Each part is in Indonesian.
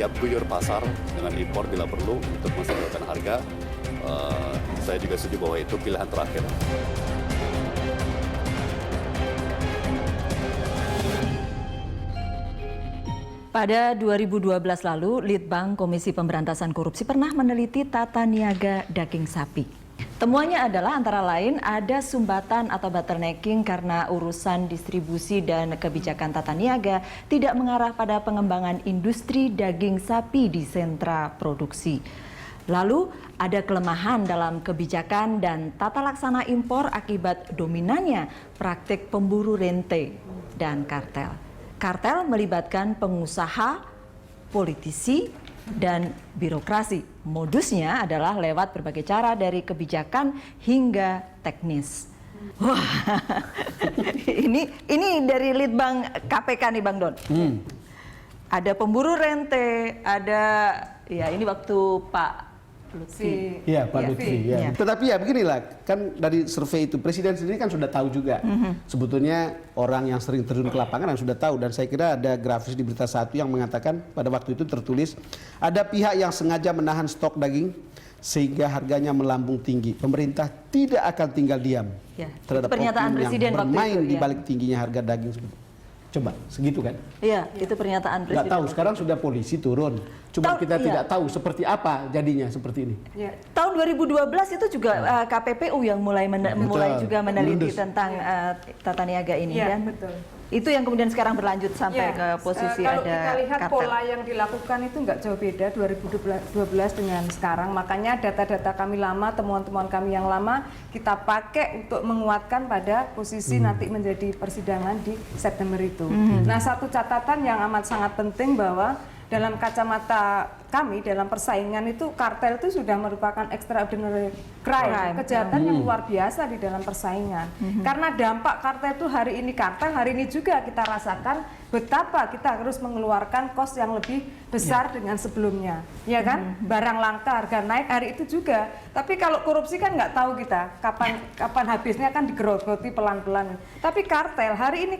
siap guyur pasar dengan impor bila perlu untuk menstabilkan harga. Saya juga setuju bahwa itu pilihan terakhir. Pada 2012 lalu, Litbang Komisi Pemberantasan Korupsi pernah meneliti tata niaga daging sapi. Temuannya adalah antara lain ada sumbatan atau bottlenecking karena urusan distribusi dan kebijakan tata niaga tidak mengarah pada pengembangan industri daging sapi di sentra produksi. Lalu ada kelemahan dalam kebijakan dan tata laksana impor akibat dominannya praktik pemburu rente dan kartel. Kartel melibatkan pengusaha, politisi, dan birokrasi. Modusnya adalah lewat berbagai cara dari kebijakan hingga teknis. Wah, ini dari Litbang KPK nih Bang Don. Ada pemburu rente, ada ya ini waktu Pak Lutfi. Iya, Pak Lutfi. Ya. Tetapi ya beginilah, kan dari survei itu Presiden sendiri kan sudah tahu juga. Sebetulnya orang yang sering terjun ke lapangan yang sudah tahu, dan saya kira ada grafis di Berita Satu yang mengatakan pada waktu itu tertulis ada pihak yang sengaja menahan stok daging sehingga harganya melambung tinggi. Pemerintah tidak akan tinggal diam terhadap pernyataan oknum Presiden yang bermain waktu itu, di balik tingginya harga daging. Coba segitu kan? Iya, itu pernyataan Presiden. Nggak tahu, sekarang sudah polisi turun. Cuma kita tidak tahu seperti apa jadinya seperti ini. Ya. Tahun 2012 itu juga KPPU yang mulai juga meneliti tentang tata niaga ini kan. Betul. Itu yang kemudian sekarang berlanjut sampai ke posisi kalau ada kita lihat kartel. pola yang dilakukan itu nggak jauh beda 2012 dengan sekarang. Makanya data-data kami lama, temuan-temuan kami yang lama kita pakai untuk menguatkan pada posisi nanti menjadi persidangan di September itu. Nah, satu catatan yang amat sangat penting bahwa dalam kacamata kami dalam persaingan itu kartel itu sudah merupakan extraordinary crime, kejahatan yang luar biasa di dalam persaingan. Karena dampak kartel itu hari ini juga kita rasakan betapa kita harus mengeluarkan kos yang lebih besar dengan sebelumnya, ya kan? Barang langka, harga naik hari itu juga. Tapi kalau korupsi kan nggak tahu kita kapan habisnya, kan digerogoti pelan-pelan. Tapi kartel hari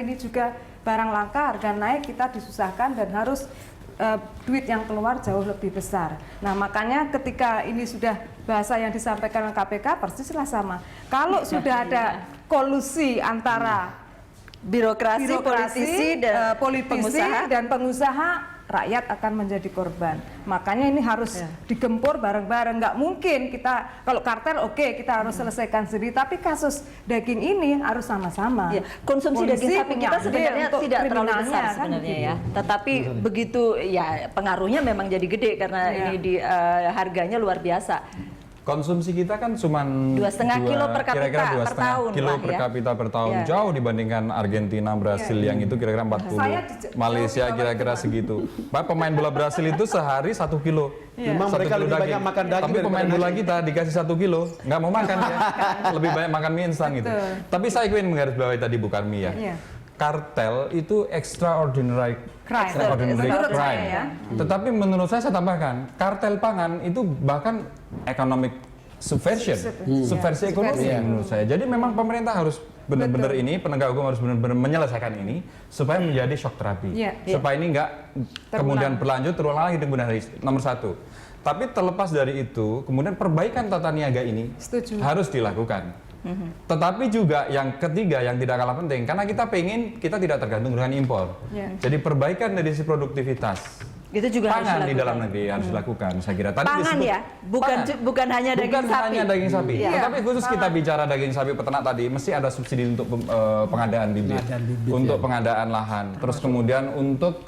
ini juga barang langka, harga naik, kita disusahkan dan harus duit yang keluar jauh lebih besar. Nah, makanya ketika ini sudah bahasa yang disampaikan oleh KPK persislah sama. Kalau sudah ada kolusi antara birokrasi, politisi, dan pengusaha, rakyat akan menjadi korban. Makanya ini harus digempur bareng-bareng. Nggak mungkin kita, kalau kartel kita harus selesaikan sendiri, tapi kasus daging ini harus sama-sama. Konsumsi daging sapi kita sebenarnya tidak terlalu besar kan, sebenarnya ya. Tetapi begitu ya pengaruhnya memang jadi gede karena ini harganya luar biasa. Konsumsi kita kan cuma 2,5 kilo per kapita per tahun kilo lah, per kapita per tahun, jauh dibandingkan Argentina, Brasil yang itu kira-kira 40, Malaysia kira-kira segitu. Pak, pemain bola Brasil itu sehari 1 kilo. Memang mereka lebih banyak makan daging. Tapi pemain bola kita dikasih 1 kilo, nggak mau makan ya. Lebih banyak makan mie instan gitu. Tapi saya ingin menggarisbawahi tadi bukan mie ya. Kartel itu extraordinary crime. Tetapi menurut saya tambahkan, kartel pangan itu bahkan economic subversion, subversi ekonomi menurut saya. Jadi memang pemerintah harus benar-benar ini, penegak hukum harus benar-benar menyelesaikan ini supaya menjadi shock terapi. Supaya ini nggak kemudian berlanjut terulang lagi di kemudian hari. Nomor 1. Tapi terlepas dari itu, kemudian perbaikan tata niaga ini harus dilakukan. Tetapi juga yang ketiga yang tidak kalah penting, karena kita tidak tergantung dengan impor. Jadi perbaikan dari sisi produktivitas itu juga pangan harus di dalam negeri harus dilakukan, saya kira. Tadi pangan disebut, ya, bukan hanya daging sapi. Hanya daging sapi. Tetapi khusus kita bicara daging sapi peternak tadi, mesti ada subsidi untuk pengadaan bibit, untuk pengadaan lahan, terus kemudian untuk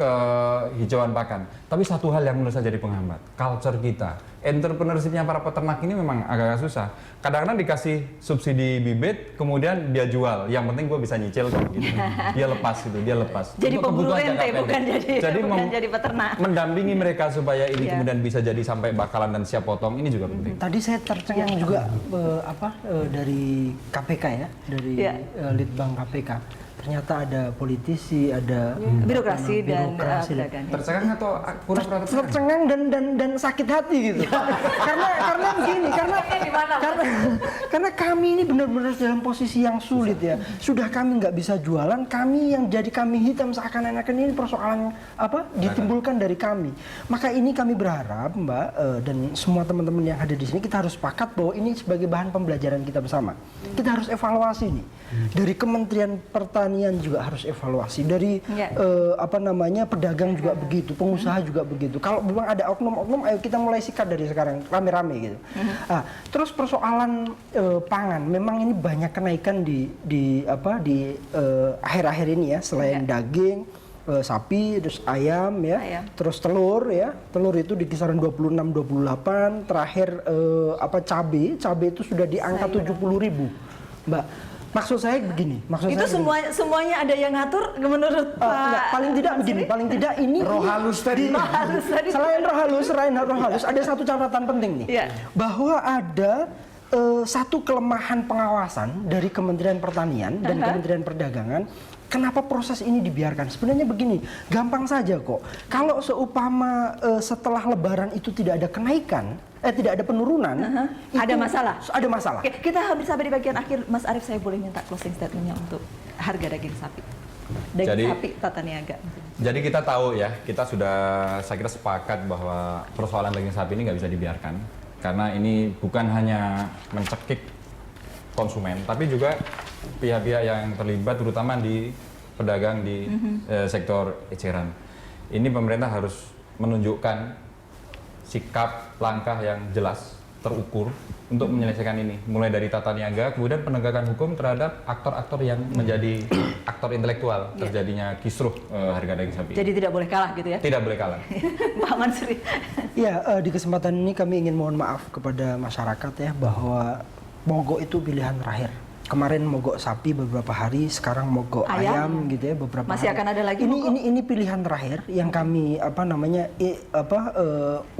hijauan pakan. Tapi satu hal yang menurut saya jadi penghambat, culture kita. Entrepreneurship-nya para peternak ini memang agak susah. Kadang-kadang dikasih subsidi bibit, kemudian dia jual. Yang penting gue bisa nyicil kok gitu. Dia lepas gitu, dia lepas. Jadi pemburu rente bukan jadi peternak. Mendampingi mereka supaya ini kemudian bisa jadi sampai bakalan dan siap potong, ini juga penting. Tadi saya tercengang juga dari KPK ya, dari Litbang KPK. Ternyata ada politisi, ada birokrasi dan pedagang. Tercengang atau pura-pura tercengang dan sakit hati gitu. karena begini, karena Poinnya di mana? Karena kami ini benar-benar dalam posisi yang sulit ya. Sudah kami nggak bisa jualan, kami yang jadi kambing hitam seakan-akan ini persoalan apa ditimbulkan dari kami. Maka ini kami berharap Mbak dan semua teman-teman yang ada di sini kita harus sepakat bahwa ini sebagai bahan pembelajaran kita bersama. Kita harus evaluasi nih. Dari Kementerian Pertanian juga harus evaluasi. Dari pedagang juga begitu, pengusaha juga begitu. Kalau memang ada oknum-oknum, ayo kita mulai sikat dari sekarang rame-rame gitu. Terus persoalan pangan, memang ini banyak kenaikan di akhir-akhir ini ya, selain daging, sapi, terus ayam ya, terus telur ya. Telur itu di kisaran 26-28, terakhir cabai itu sudah di angka 70.000. Mbak, maksud saya begini, itu semuanya ada yang ngatur menurut Pak. Paling tidak begini, paling tidak ini roh halus tadi. Selain roh halus, ada satu catatan penting nih, bahwa ada satu kelemahan pengawasan dari Kementerian Pertanian dan Kementerian Perdagangan. Kenapa proses ini dibiarkan? Sebenarnya begini, gampang saja kok. Kalau seumpama setelah Lebaran itu tidak ada kenaikan, tidak ada penurunan, ada masalah. Ada masalah. Oke, kita hampir sampai di bagian akhir. Mas Arief, saya boleh minta closing statementnya untuk harga daging sapi, sapi tata niaga. Jadi kita tahu ya, saya kira sepakat bahwa persoalan daging sapi ini nggak bisa dibiarkan, karena ini bukan hanya mencekik konsumen, tapi juga pihak-pihak yang terlibat, terutama di pedagang di sektor eceran. Ini pemerintah harus menunjukkan sikap langkah yang jelas, terukur untuk menyelesaikan ini. Mulai dari tata niaga, kemudian penegakan hukum terhadap aktor-aktor yang menjadi aktor intelektual terjadinya kisruh harga daging sapi. Jadi tidak boleh kalah gitu ya? Tidak boleh kalah. Pak Mansuri. Ya, di kesempatan ini kami ingin mohon maaf kepada masyarakat ya, bahwa mogok itu pilihan terakhir. Kemarin mogok sapi beberapa hari, sekarang mogok ayam gitu ya beberapa Masih hari. akan ada lagi Ini pilihan terakhir yang kami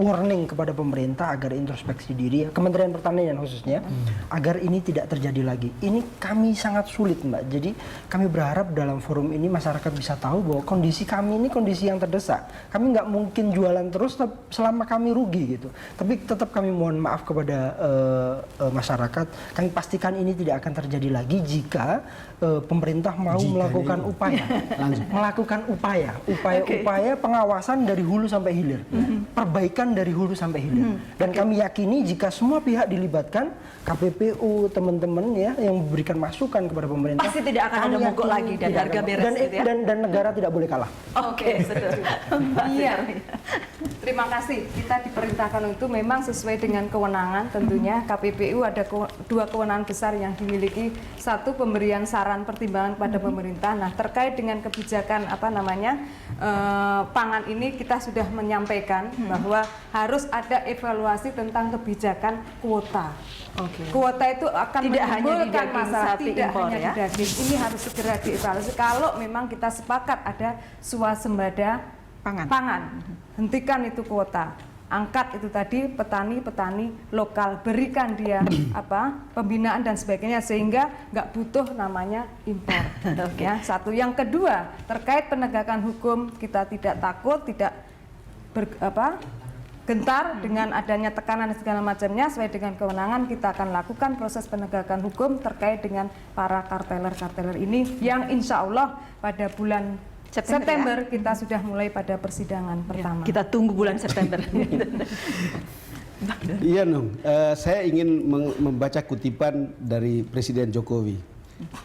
warning kepada pemerintah agar introspeksi diri ya, Kementerian Pertanian khususnya, agar ini tidak terjadi lagi. Ini kami sangat sulit Mbak. Jadi kami berharap dalam forum ini masyarakat bisa tahu bahwa kondisi kami ini kondisi yang terdesak. Kami nggak mungkin jualan terus selama kami rugi gitu. Tapi tetap kami mohon maaf kepada masyarakat. Kami pastikan ini tidak akan terjadi lagi jika pemerintah mau melakukan upaya pengawasan dari hulu sampai hilir, perbaikan dari hulu sampai hilir. Dan kami yakini jika semua pihak dilibatkan, KPPU, teman-teman ya yang memberikan masukan kepada pemerintah, pasti tidak akan ada mogok lagi dan harga beres gitu ya? dan negara tidak boleh kalah. Oke, betul. Iya. Terima kasih. Kita diperintahkan untuk memang sesuai dengan kewenangan tentunya. KPPU ada dua kewenangan besar yang dimiliki. Satu, pemberian saran pertimbangan kepada pemerintah. Nah, terkait dengan kebijakan pangan ini kita sudah menyampaikan bahwa harus ada evaluasi tentang kebijakan kuota. Kuota itu akan tidak hanya di menimbulkan daging masalah, sapi tidak impor, hanya ya? di daging. Ini harus segera dievaluasi. Kalau memang kita sepakat ada swasembada pangan. Hentikan itu kuota. Angkat itu tadi petani lokal, berikan dia pembinaan dan sebagainya sehingga nggak butuh namanya impor. Ya, satu. Yang kedua, terkait penegakan hukum, kita tidak takut, tidak gentar dengan adanya tekanan dan segala macamnya. Sesuai dengan kewenangan kita akan lakukan proses penegakan hukum terkait dengan para karteler ini yang insya Allah pada bulan September kita sudah mulai pada persidangan pertama. Kita tunggu bulan September. Iya, Nung. Saya ingin membaca kutipan dari Presiden Jokowi.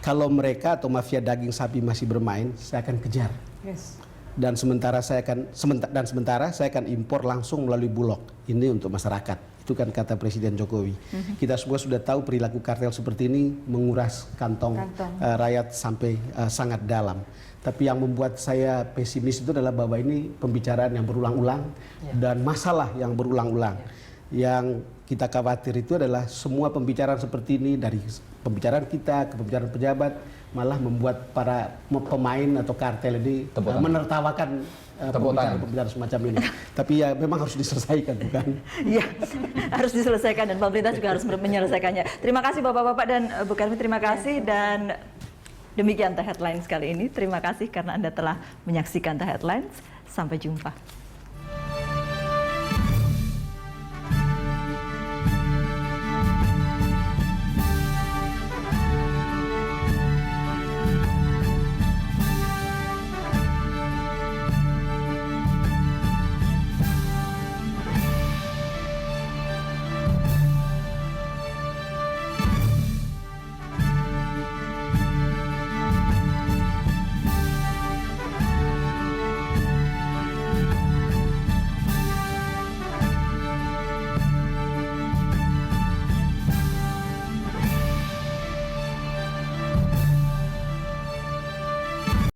Kalau mereka atau mafia daging sapi masih bermain, saya akan kejar. Yes. Dan sementara saya akan impor langsung melalui Bulog. Ini untuk masyarakat. Itu kan kata Presiden Jokowi. Kita semua sudah tahu perilaku kartel seperti ini menguras kantong rakyat sampai sangat dalam. Tapi yang membuat saya pesimis itu adalah bahwa ini pembicaraan yang berulang-ulang dan masalah yang berulang-ulang. Yang kita khawatir itu adalah semua pembicaraan seperti ini, dari pembicaraan kita ke pembicaraan pejabat, malah membuat para pemain atau kartel ini menertawakan pembicaraan semacam ini. Tapi ya memang harus diselesaikan, bukan? Iya, harus diselesaikan dan pemerintah juga harus menyelesaikannya. Terima kasih Bapak-Bapak dan Bu Karmi, terima kasih. Dan demikian The Headlines kali ini. Terima kasih karena Anda telah menyaksikan The Headlines. Sampai jumpa.